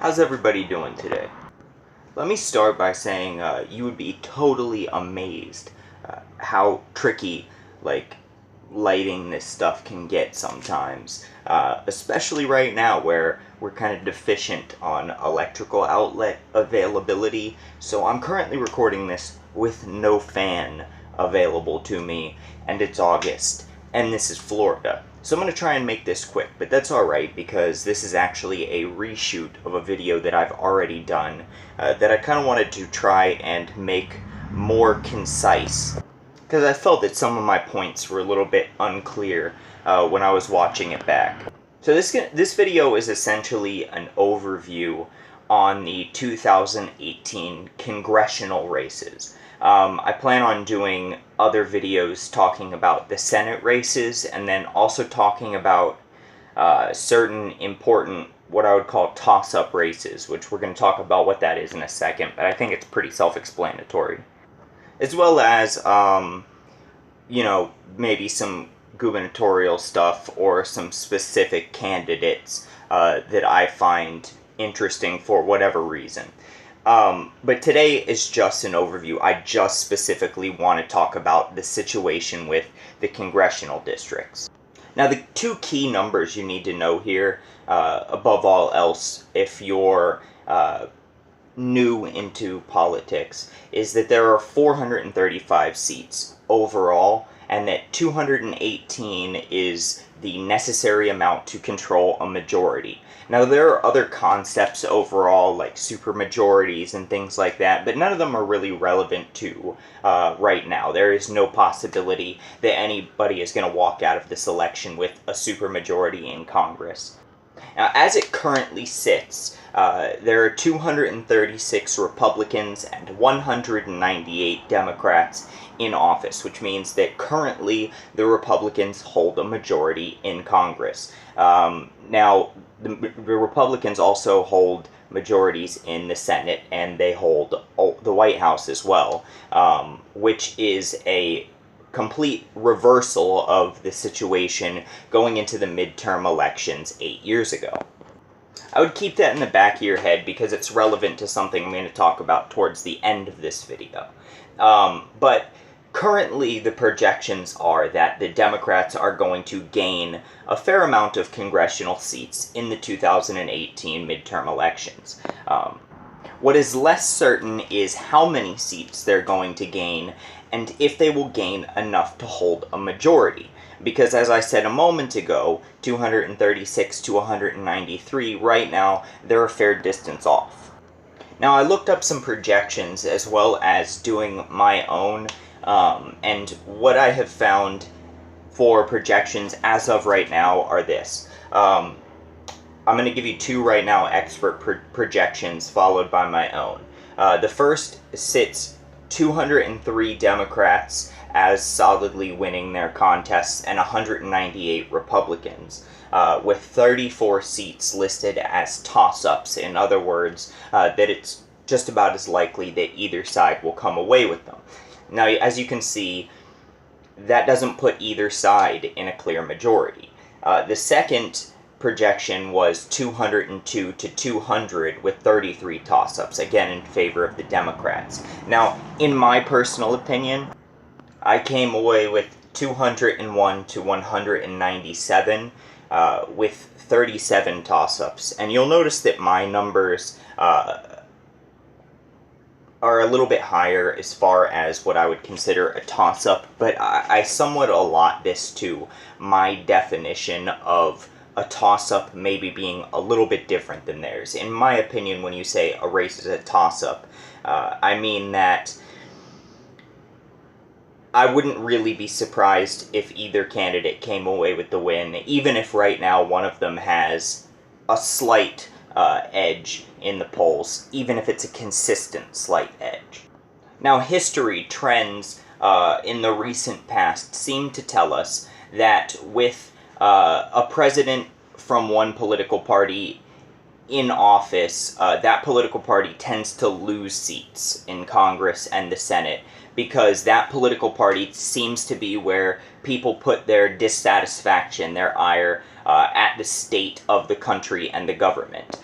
How's everybody doing today? Let me start by saying you would be totally amazed how tricky, lighting this stuff can get sometimes. Especially right now where we're kind of deficient on electrical outlet availability. So I'm currently recording this with no fan available to me, and it's August, and this is Florida. So I'm going to try and make this quick, but that's alright because this is actually a reshoot of a video that I've already done that I kind of wanted to try and make more concise, because I felt that some of my points were a little bit unclear when I was watching it back. So this video is essentially an overview on the 2018 congressional races. I plan on doing other videos talking about the Senate races, and then also talking about certain important, what I would call toss-up races, which we're going to talk about what that is in a second, but I think it's pretty self-explanatory. As well as, maybe some gubernatorial stuff or some specific candidates that I find interesting for whatever reason. But today is just an overview. I just specifically want to talk about the situation with the congressional districts. Now, the two key numbers you need to know here, above all else, if you're new into politics, is that there are 435 seats overall, and that 218 is the necessary amount to control a majority. Now, there are other concepts overall, like supermajorities and things like that, but none of them are really relevant to right now. There is no possibility that anybody is going to walk out of this election with a supermajority in Congress. Now, as it currently sits, there are 236 Republicans and 198 Democrats in office, which means that currently the Republicans hold a majority in Congress. Now, the Republicans also hold majorities in the Senate, and they hold the White House as well, which is a complete reversal of the situation going into the midterm elections 8 years ago. I would keep that in the back of your head because it's relevant to something I'm going to talk about towards the end of this video. But currently the projections are that the Democrats are going to gain a fair amount of congressional seats in the 2018 midterm elections. What is less certain is how many seats they're going to gain, and if they will gain enough to hold a majority. Because as I said a moment ago, 236 to 193, right now, they're a fair distance off. Now, I looked up some projections as well as doing my own, and what I have found for projections as of right now are this. I'm going to give you two right now expert projections followed by my own. The first sits 203 Democrats as solidly winning their contests and 198 Republicans, with 34 seats listed as toss-ups. In other words, that it's just about as likely that either side will come away with them. Now, as you can see, that doesn't put either side in a clear majority. The second projection was 202 to 200 with 33 toss-ups, again in favor of the Democrats. Now, in my personal opinion, I came away with 201 to 197 with 37 toss-ups. And you'll notice that my numbers are a little bit higher as far as what I would consider a toss-up, but I somewhat allot this to my definition of a toss-up maybe being a little bit different than theirs. In my opinion, when you say a race is a toss-up, I mean that I wouldn't really be surprised if either candidate came away with the win, even if right now one of them has a slight edge in the polls, even if it's a consistent slight edge. Now, history trends in the recent past seem to tell us that with a president from one political party in office, that political party tends to lose seats in Congress and the Senate, because that political party seems to be where people put their dissatisfaction, their ire, at the state of the country and the government.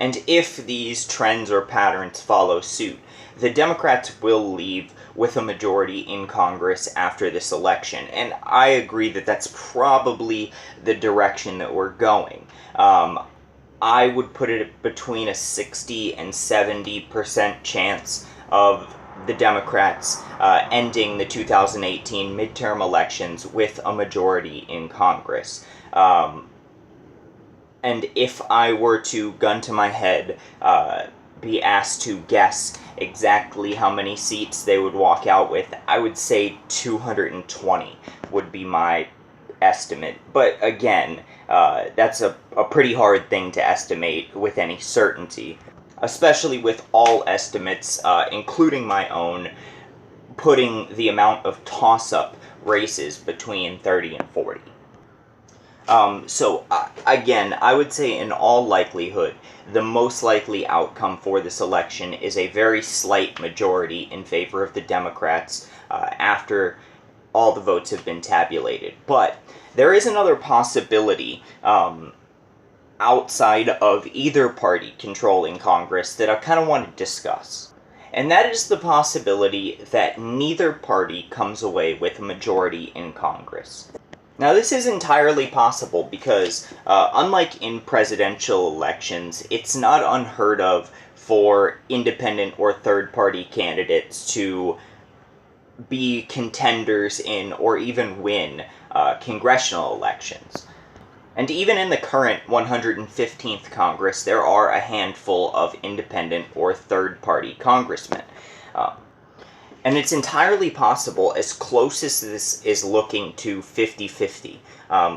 And if these trends or patterns follow suit, the Democrats will leave with a majority in Congress after this election. And I agree that that's probably the direction that we're going. I would put it between a 60 and 70% chance of the Democrats ending the 2018 midterm elections with a majority in Congress. And if I were to, gun to my head, be asked to guess exactly how many seats they would walk out with, I would say 220 would be my estimate. But again, that's a pretty hard thing to estimate with any certainty, especially with all estimates, including my own, putting the amount of toss-up races between 30 and 40. Again, I would say in all likelihood, the most likely outcome for this election is a very slight majority in favor of the Democrats after all the votes have been tabulated. But there is another possibility outside of either party controlling Congress that I kind of want to discuss. And that is the possibility that neither party comes away with a majority in Congress. Now, this is entirely possible because, unlike in presidential elections, it's not unheard of for independent or third-party candidates to be contenders in or even win congressional elections. And even in the current 115th Congress, there are a handful of independent or third-party congressmen. And it's entirely possible, as close as this is looking to 50-50,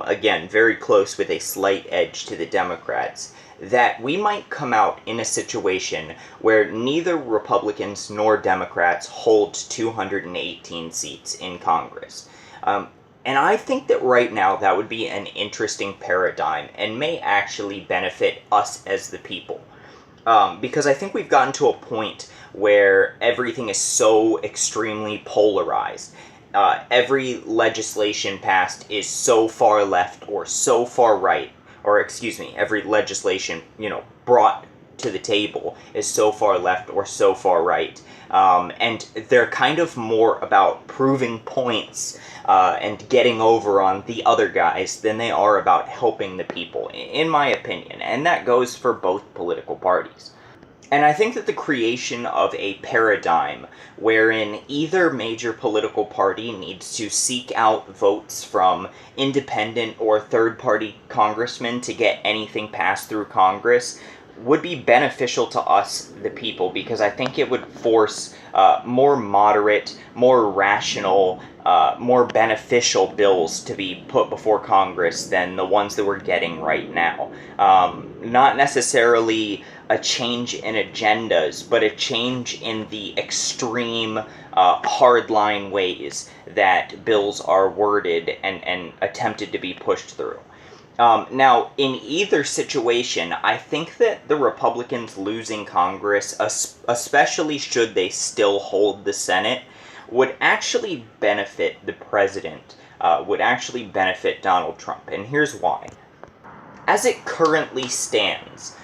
again, very close with a slight edge to the Democrats, that we might come out in a situation where neither Republicans nor Democrats hold 218 seats in Congress. And I think that right now that would be an interesting paradigm and may actually benefit us as the people. Because I think we've gotten to a point where everything is so extremely polarized. Every legislation passed is so far left or so far right, or excuse me, every legislation, brought to the table is so far left or so far right. And they're kind of more about proving points and getting over on the other guys than they are about helping the people, in my opinion. And that goes for both political parties. And I think that the creation of a paradigm wherein either major political party needs to seek out votes from independent or third-party congressmen to get anything passed through Congress would be beneficial to us, the people, because I think it would force more moderate, more rational, more beneficial bills to be put before Congress than the ones that we're getting right now. Not necessarily a change in agendas, but a change in the extreme, hardline ways that bills are worded and attempted to be pushed through. Now, in either situation, I think that the Republicans losing Congress, especially should they still hold the Senate, would actually benefit the president, would actually benefit Donald Trump. And here's why. As it currently stands,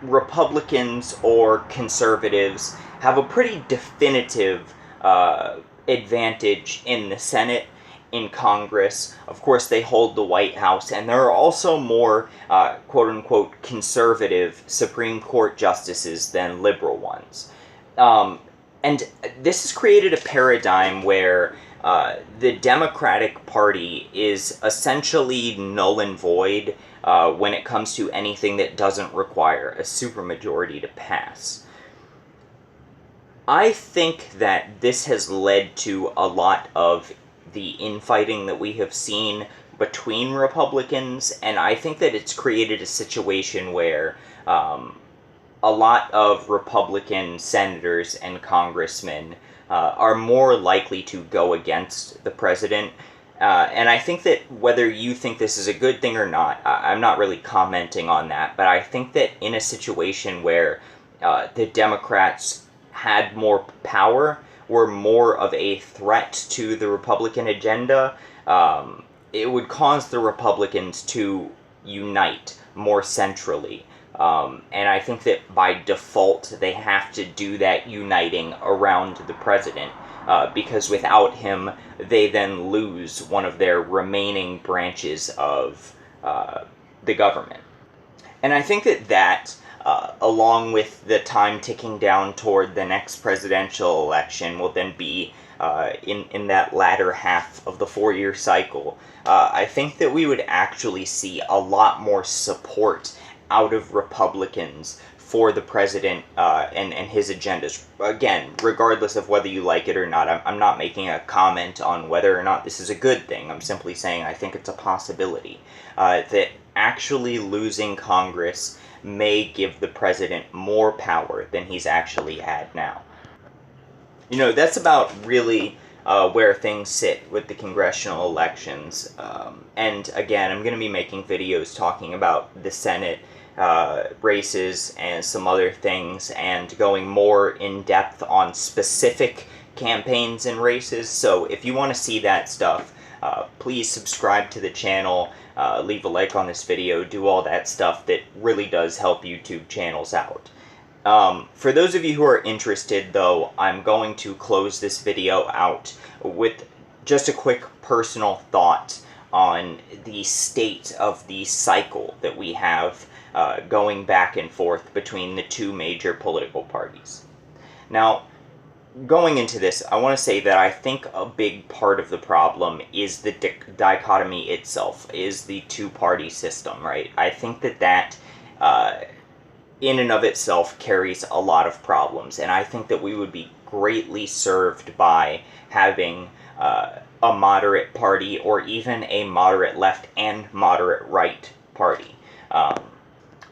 Republicans or conservatives have a pretty definitive advantage in the Senate, in Congress. Of course, they hold the White House, and there are also more quote-unquote conservative Supreme Court justices than liberal ones. And this has created a paradigm where the Democratic Party is essentially null and void when it comes to anything that doesn't require a supermajority to pass. I think that this has led to a lot of the infighting that we have seen between Republicans, and I think that it's created a situation where a lot of Republican senators and congressmen are more likely to go against the president. And I think that whether you think this is a good thing or not, I'm not really commenting on that, but I think that in a situation where the Democrats had more power, were more of a threat to the Republican agenda, it would cause the Republicans to unite more centrally And I think that by default, they have to do that uniting around the president, because without him, they then lose one of their remaining branches of the government. And I think that along with the time ticking down toward the next presidential election, will then be in that latter half of the 4-year cycle. I think that we would actually see a lot more support out of Republicans for the president and his agendas. Again, regardless of whether you like it or not, I'm not making a comment on whether or not this is a good thing. I'm simply saying I think it's a possibility that actually losing Congress may give the president more power than he's actually had now. You know, that's about really where things sit with the congressional elections. And again, I'm going to be making videos talking about the Senate races and some other things, and going more in depth on specific campaigns and races. So if you want to see that stuff, please subscribe to the channel, leave a like on this video, do all that stuff that really does help YouTube channels out. For those of you who are interested, though, I'm going to close this video out with just a quick personal thought on the state of the cycle that we have going back and forth between the two major political parties. Now, going into this, I want to say that I think a big part of the problem is the dichotomy itself, is the two-party system, right? I think that in and of itself carries a lot of problems, and I think that we would be greatly served by having a moderate party, or even a moderate left and moderate right party.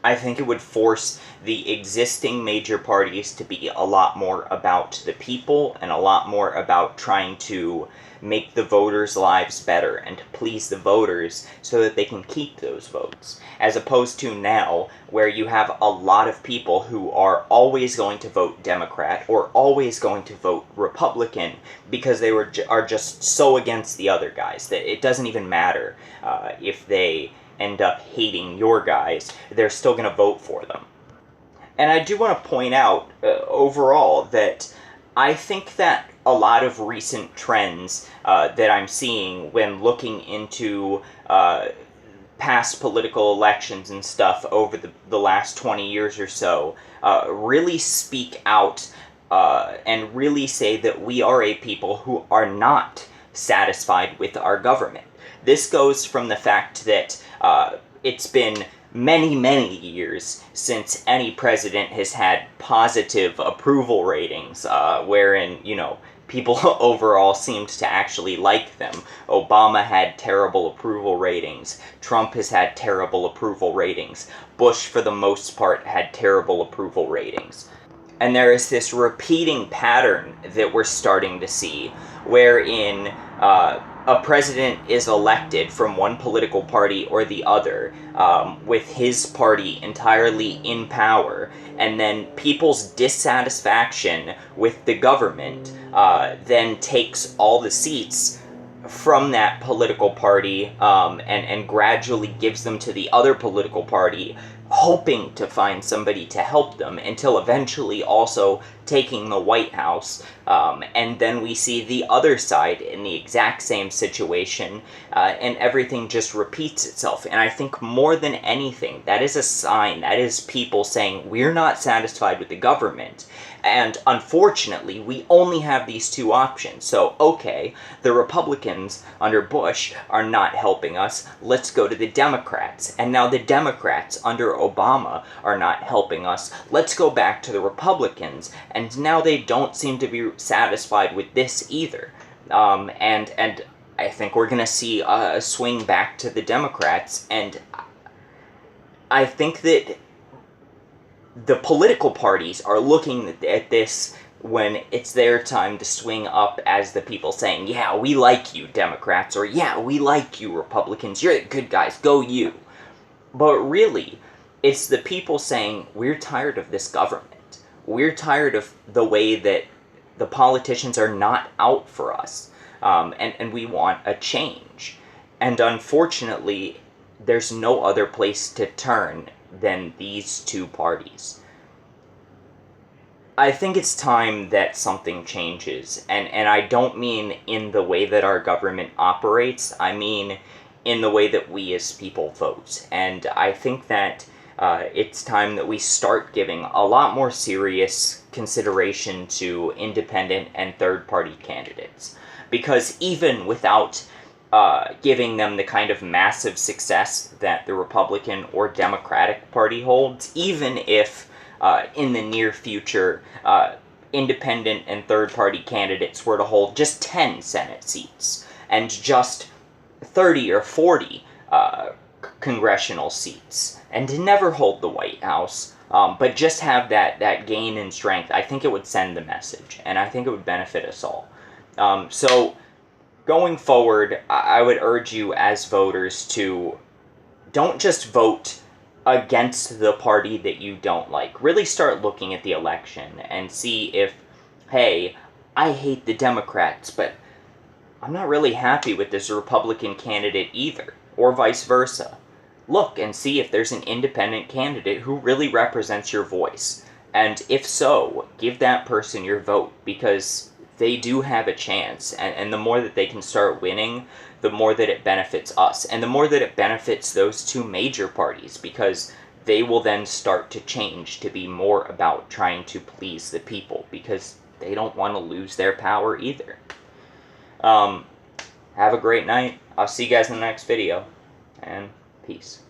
I think it would force the existing major parties to be a lot more about the people, and a lot more about trying to make the voters' lives better and to please the voters so that they can keep those votes. As opposed to now, where you have a lot of people who are always going to vote Democrat or always going to vote Republican because they are just so against the other guys that it doesn't even matter if they end up hating your guys, they're still going to vote for them. And I do want to point out overall that I think that a lot of recent trends that I'm seeing when looking into past political elections and stuff over the last 20 years or so really speak out and really say that we are a people who are not satisfied with our government. This goes from the fact that it's been many, many years since any president has had positive approval ratings, wherein, you know, people overall seemed to actually like them. Obama had terrible approval ratings. Trump has had terrible approval ratings. Bush, for the most part, had terrible approval ratings. And there is this repeating pattern that we're starting to see, wherein a president is elected from one political party or the other, with his party entirely in power, and then people's dissatisfaction with the government then takes all the seats from that political party and gradually gives them to the other political party, hoping to find somebody to help them, until eventually also taking the White House. And then we see the other side in the exact same situation, and everything just repeats itself. And I think more than anything, that is a sign, that is people saying, we're not satisfied with the government. And unfortunately, we only have these two options. So, okay, the Republicans under Bush are not helping us. Let's go to the Democrats. And now the Democrats under Obama are not helping us. Let's go back to the Republicans. And now they don't seem to be satisfied with this either. And I think we're going to see a swing back to the Democrats. And I think that the political parties are looking at this when it's their time to swing up as the people saying, yeah, we like you, Democrats, or yeah, we like you, Republicans, you're the good guys, go you. But really, it's the people saying, we're tired of this government. We're tired of the way that the politicians are not out for us, and we want a change. And unfortunately, there's no other place to turn than these two parties. I think it's time that something changes, and I don't mean in the way that our government operates, I mean in the way that we as people vote. And I think that it's time that we start giving a lot more serious consideration to independent and third-party candidates. Because even without giving them the kind of massive success that the Republican or Democratic Party holds, even if in the near future independent and third-party candidates were to hold just 10 Senate seats and just 30 or 40 congressional seats, and to never hold the White House, but just have that gain in strength, I think it would send the message, and I think it would benefit us all. So, going forward, I would urge you as voters to don't just vote against the party that you don't like. Really start looking at the election and see if, hey, I hate the Democrats, but I'm not really happy with this Republican candidate either, or vice versa. Look and see if there's an independent candidate who really represents your voice. And if so, give that person your vote, because they do have a chance, and the more that they can start winning, the more that it benefits us, and the more that it benefits those two major parties, because they will then start to change to be more about trying to please the people, because they don't want to lose their power either. Have a great night. I'll see you guys in the next video, and peace.